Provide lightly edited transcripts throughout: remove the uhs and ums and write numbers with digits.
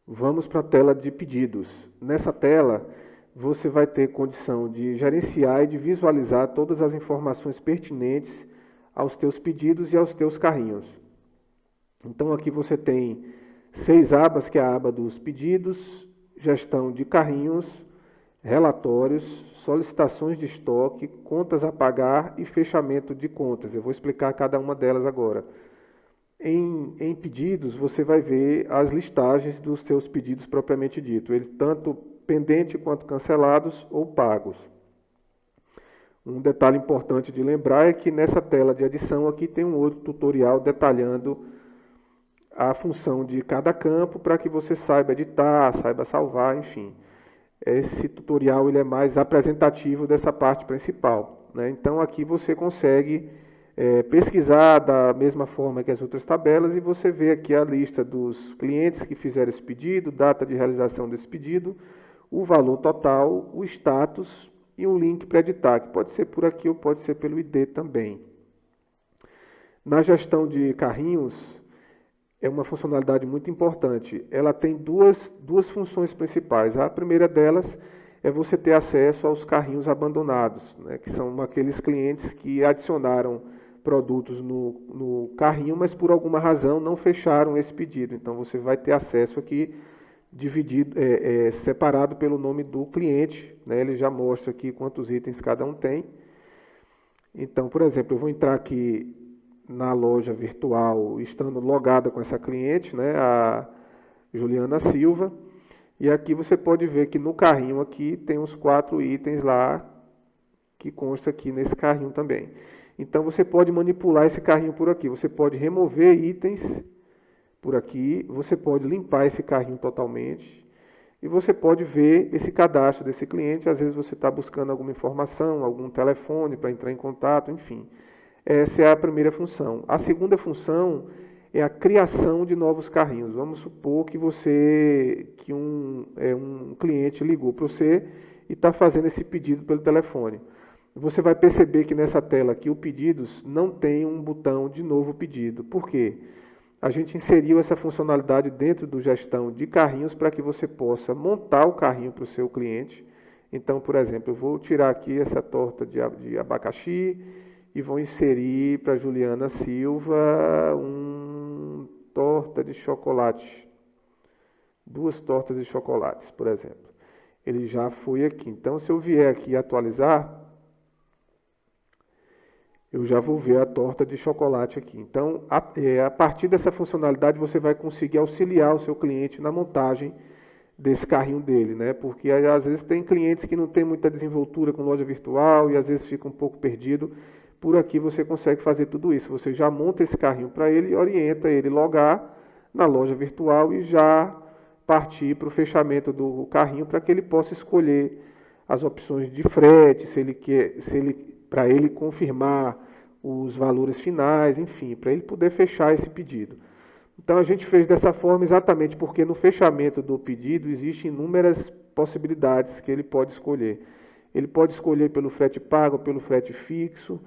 Vamos para a tela de pedidos. Nessa tela, você vai ter condição de gerenciar e de visualizar todas as informações pertinentes aos teus pedidos e aos teus carrinhos. Então aqui você tem 6 abas, que é a aba dos pedidos, gestão de carrinhos, relatórios, solicitações de estoque, contas a pagar e fechamento de contas. Eu vou explicar cada uma delas agora. Em pedidos, você vai ver as listagens dos seus pedidos propriamente dito, eles tanto pendentes quanto cancelados ou pagos. Um detalhe importante de lembrar é que nessa tela de adição aqui tem um outro tutorial detalhando a função de cada campo para que você saiba editar, saiba salvar, enfim. Esse tutorial ele é mais apresentativo dessa parte principal, né? Então aqui você consegue pesquisar da mesma forma que as outras tabelas e você vê aqui a lista dos clientes que fizeram esse pedido, data de realização desse pedido, o valor total, o status e um link para editar, que pode ser por aqui ou pode ser pelo ID também. Na gestão de carrinhos, é uma funcionalidade muito importante. Ela tem duas funções principais. A primeira delas é você ter acesso aos carrinhos abandonados, né, que são aqueles clientes que adicionaram produtos no carrinho, mas por alguma razão não fecharam esse pedido. Então você vai ter acesso aqui dividido, separado pelo nome do cliente, né? Ele já mostra aqui quantos itens cada um tem. Então, por exemplo, eu vou entrar aqui na loja virtual, estando logada com essa cliente, né, a Juliana Silva, e aqui você pode ver que no carrinho aqui tem os 4 itens lá que consta aqui nesse carrinho também. Então você pode manipular esse carrinho por aqui, você pode remover itens por aqui, você pode limpar esse carrinho totalmente e você pode ver esse cadastro desse cliente. Às vezes você está buscando alguma informação, algum telefone para entrar em contato, enfim. Essa é a primeira função. A segunda função é a criação de novos carrinhos. Vamos supor que um cliente ligou para você e está fazendo esse pedido pelo telefone. Você vai perceber que nessa tela aqui, o pedidos não tem um botão de novo pedido. Por quê? A gente inseriu essa funcionalidade dentro do gestão de carrinhos para que você possa montar o carrinho para o seu cliente. Então, por exemplo, eu vou tirar aqui essa torta de abacaxi e vou inserir para Juliana Silva torta de chocolate. 2 tortas de chocolates, por exemplo. Ele já foi aqui. Então, se eu vier aqui atualizar, eu já vou ver a torta de chocolate aqui. Então, a partir dessa funcionalidade, você vai conseguir auxiliar o seu cliente na montagem desse carrinho dele, né? Porque às vezes tem clientes que não têm muita desenvoltura com loja virtual e às vezes fica um pouco perdido. Por aqui você consegue fazer tudo isso. Você já monta esse carrinho para ele e orienta ele logar na loja virtual e já partir para o fechamento do carrinho para que ele possa escolher as opções de frete, para ele confirmar os valores finais, enfim, para ele poder fechar esse pedido. Então a gente fez dessa forma exatamente porque no fechamento do pedido existem inúmeras possibilidades que ele pode escolher. Ele pode escolher pelo frete pago, pelo frete fixo,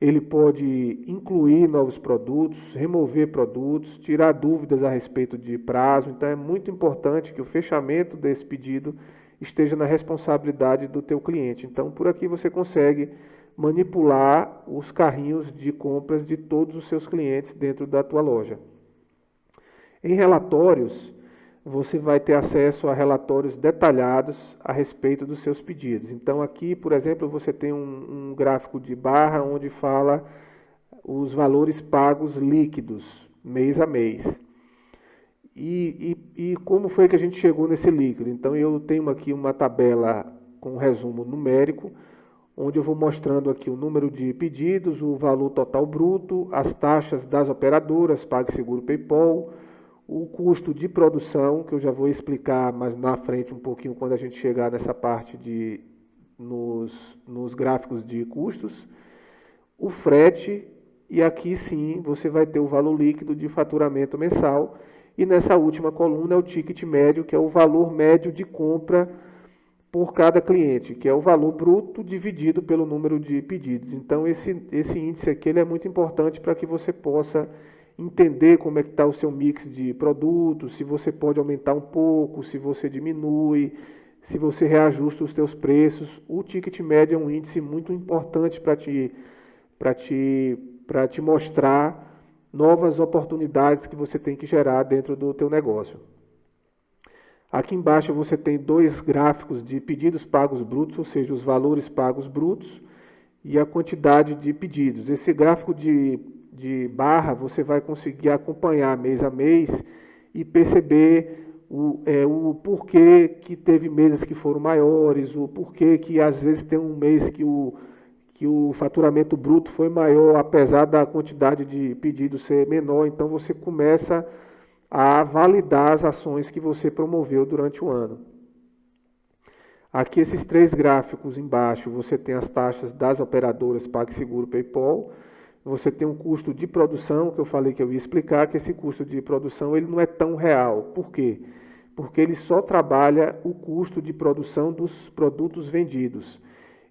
ele pode incluir novos produtos, remover produtos, tirar dúvidas a respeito de prazo. Então é muito importante que o fechamento desse pedido esteja na responsabilidade do teu cliente. Então por aqui você consegue manipular os carrinhos de compras de todos os seus clientes dentro da tua loja. Em relatórios, você vai ter acesso a relatórios detalhados a respeito dos seus pedidos. Então aqui, por exemplo, você tem um gráfico de barra onde fala os valores pagos líquidos, mês a mês. E como foi que a gente chegou nesse líquido? Então eu tenho aqui uma tabela com um resumo numérico, onde eu vou mostrando aqui o número de pedidos, o valor total bruto, as taxas das operadoras, PagSeguro, PayPal, o custo de produção, que eu já vou explicar mais na frente um pouquinho quando a gente chegar nessa parte nos gráficos de custos, o frete, e aqui sim você vai ter o valor líquido de faturamento mensal, e nessa última coluna é o ticket médio, que é o valor médio de compra por cada cliente, que é o valor bruto dividido pelo número de pedidos. Então esse índice aqui ele é muito importante para que você possa entender como é que está o seu mix de produtos, se você pode aumentar um pouco, se você diminui, se você reajusta os seus preços. O ticket médio é um índice muito importante para te mostrar novas oportunidades que você tem que gerar dentro do teu negócio. Aqui embaixo você tem dois gráficos de pedidos pagos brutos, ou seja, os valores pagos brutos e a quantidade de pedidos. Esse gráfico de barra você vai conseguir acompanhar mês a mês e perceber o porquê que teve meses que foram maiores, o porquê que às vezes tem um mês que o faturamento bruto foi maior, apesar da quantidade de pedidos ser menor. Então você começa a validar as ações que você promoveu durante o ano. Aqui esses três gráficos embaixo, você tem as taxas das operadoras PagSeguro, PayPal. Você tem um custo de produção, que eu falei que eu ia explicar, que esse custo de produção ele não é tão real. Por quê? Porque ele só trabalha o custo de produção dos produtos vendidos.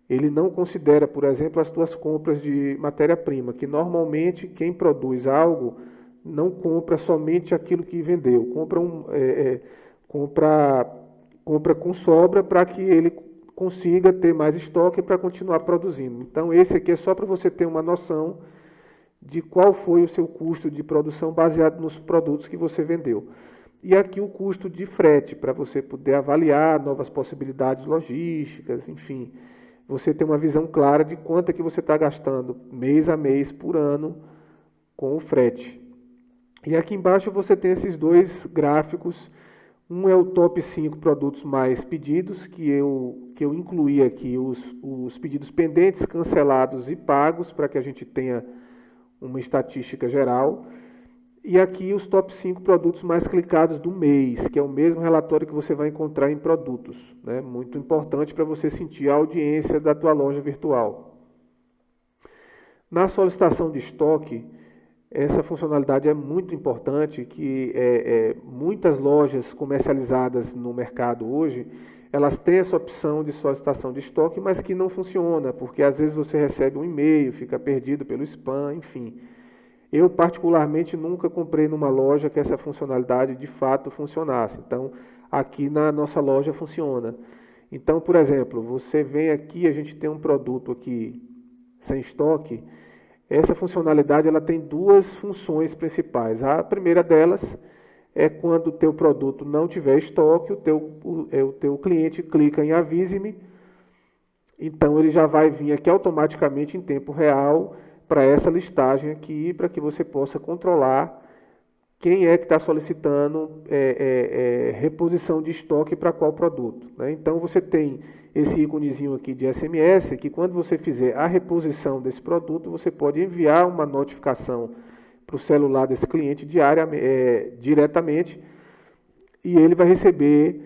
Ele não considera, por exemplo, as tuas compras de matéria-prima, que normalmente quem produz algo não compra somente aquilo que vendeu, compra com sobra para que ele consiga ter mais estoque para continuar produzindo. Então esse aqui é só para você ter uma noção de qual foi o seu custo de produção baseado nos produtos que você vendeu. E aqui o custo de frete, para você poder avaliar novas possibilidades logísticas, enfim. Você tem uma visão clara de quanto é que você está gastando mês a mês por ano com o frete. E aqui embaixo você tem esses dois gráficos. Um é o top 5 produtos mais pedidos, que eu incluí aqui os pedidos pendentes, cancelados e pagos, para que a gente tenha uma estatística geral. E aqui os top 5 produtos mais clicados do mês, que é o mesmo relatório que você vai encontrar em produtos, né? Muito importante para você sentir a audiência da tua loja virtual. Na solicitação de estoque, essa funcionalidade é muito importante, que muitas lojas comercializadas no mercado hoje, elas têm essa opção de solicitação de estoque, mas que não funciona, porque às vezes você recebe um e-mail, fica perdido pelo spam, enfim. Eu, particularmente, nunca comprei numa loja que essa funcionalidade de fato funcionasse. Então, aqui na nossa loja funciona. Então, por exemplo, você vem aqui, a gente tem um produto aqui sem estoque. Essa funcionalidade ela tem duas funções principais. A primeira delas é quando o teu produto não tiver estoque, o teu cliente clica em Avise-me, então ele já vai vir aqui automaticamente em tempo real para essa listagem aqui, para que você possa controlar quem é que está solicitando reposição de estoque para qual produto, né? Então você tem esse íconezinho aqui de SMS, que quando você fizer a reposição desse produto, você pode enviar uma notificação para o celular desse cliente diretamente, e ele vai receber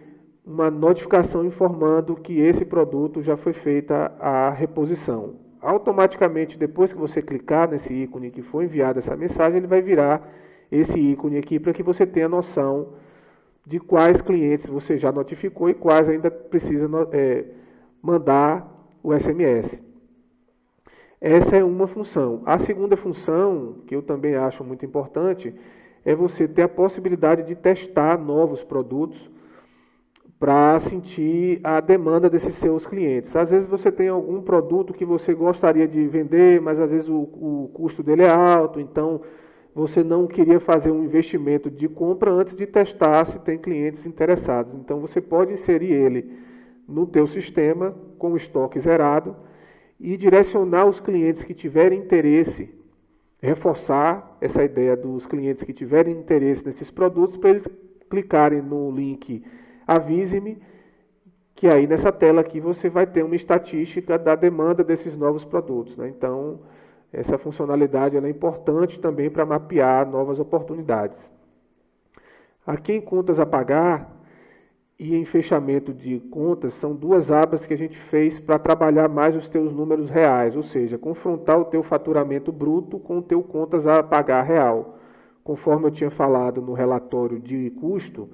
uma notificação informando que esse produto já foi feita a reposição. Automaticamente, depois que você clicar nesse ícone que foi enviada essa mensagem, ele vai virar esse ícone aqui para que você tenha noção de quais clientes você já notificou e quais ainda precisa mandar o SMS. Essa é uma função. A segunda função, que eu também acho muito importante, é você ter a possibilidade de testar novos produtos para sentir a demanda desses seus clientes. Às vezes você tem algum produto que você gostaria de vender, mas às vezes o custo dele é alto, então você não queria fazer um investimento de compra antes de testar se tem clientes interessados. Então você pode inserir ele no teu sistema com o estoque zerado e direcionar os clientes que tiverem interesse, reforçar essa ideia dos clientes que tiverem interesse nesses produtos para eles clicarem no link Avise-me, que aí nessa tela aqui você vai ter uma estatística da demanda desses novos produtos, né? Então, essa funcionalidade ela é importante também para mapear novas oportunidades. Aqui em contas a pagar e em fechamento de contas, são duas abas que a gente fez para trabalhar mais os teus números reais, ou seja, confrontar o teu faturamento bruto com o teu contas a pagar real. Conforme eu tinha falado no relatório de custo,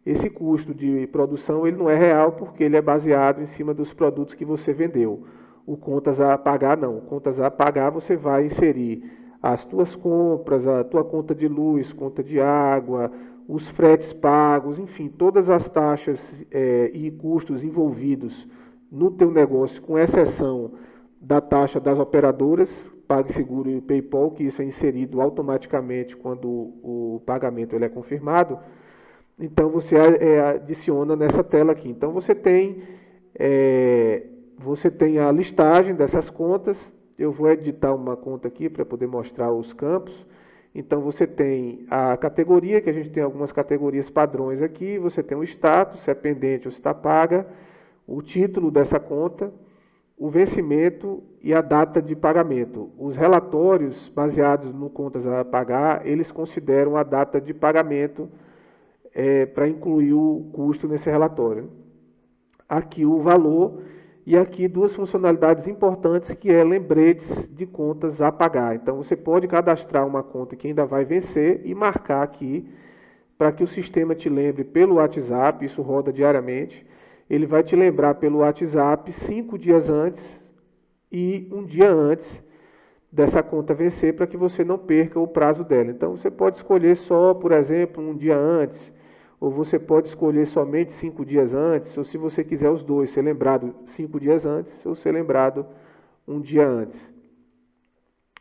esse custo de produção ele não é real porque ele é baseado em cima dos produtos que você vendeu. O contas a pagar não. O contas a pagar você vai inserir as tuas compras, a tua conta de luz, conta de água, os fretes pagos, enfim, todas as taxas e custos envolvidos no teu negócio, com exceção da taxa das operadoras, PagSeguro e PayPal, que isso é inserido automaticamente quando o pagamento ele é confirmado. Então você adiciona nessa tela aqui. Então você tem a listagem dessas contas. Eu vou editar uma conta aqui para poder mostrar os campos. Então você tem a categoria, que a gente tem algumas categorias padrões aqui. Você tem o status, se é pendente ou se está paga, o título dessa conta, o vencimento e a data de pagamento. Os relatórios baseados no contas a pagar, eles consideram a data de pagamento para incluir o custo nesse relatório. Aqui o valor e aqui duas funcionalidades importantes, que é lembretes de contas a pagar. Então você pode cadastrar uma conta que ainda vai vencer e marcar aqui para que o sistema te lembre pelo WhatsApp, isso roda diariamente. Ele vai te lembrar pelo WhatsApp 5 dias antes e um dia antes dessa conta vencer, para que você não perca o prazo dela. Então você pode escolher só, por exemplo, um dia antes, ou você pode escolher somente 5 dias antes, ou se você quiser os dois, ser lembrado 5 dias antes ou ser lembrado um dia antes.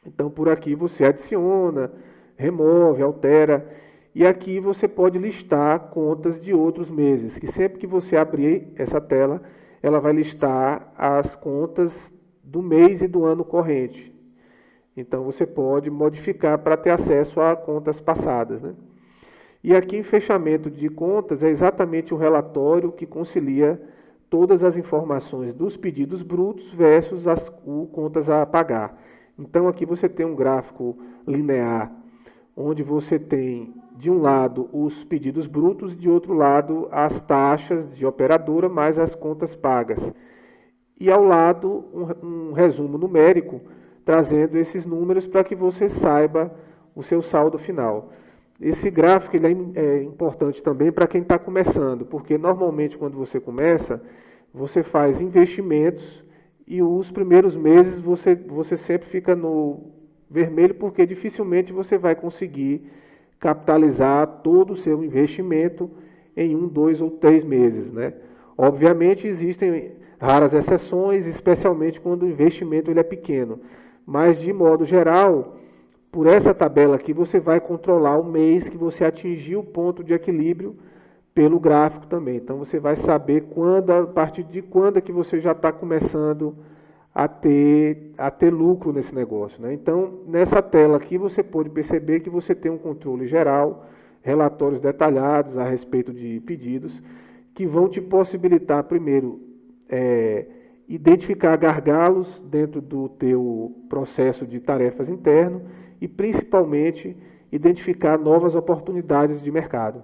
Então por aqui você adiciona, remove, altera, e aqui você pode listar contas de outros meses, que sempre que você abrir essa tela, ela vai listar as contas do mês e do ano corrente. Então você pode modificar para ter acesso a contas passadas, né? E aqui em fechamento de contas é exatamente o relatório que concilia todas as informações dos pedidos brutos versus as contas a pagar. Então aqui você tem um gráfico linear, onde você tem de um lado os pedidos brutos e de outro lado as taxas de operadora mais as contas pagas. E ao lado um resumo numérico, trazendo esses números para que você saiba o seu saldo final. Esse gráfico ele é importante também para quem está começando, porque normalmente quando você começa, você faz investimentos e os primeiros meses você sempre fica no vermelho, porque dificilmente você vai conseguir capitalizar todo o seu investimento em 1, 2 ou 3 meses, né? Obviamente existem raras exceções, especialmente quando o investimento ele é pequeno, mas de modo geral, por essa tabela aqui, você vai controlar o mês que você atingiu o ponto de equilíbrio pelo gráfico também. Então, você vai saber a partir de quando é que você já está começando a ter lucro nesse negócio, né? Então, nessa tela aqui, você pode perceber que você tem um controle geral, relatórios detalhados a respeito de pedidos, que vão te possibilitar, primeiro, identificar gargalos dentro do teu processo de tarefas interno, e principalmente identificar novas oportunidades de mercado.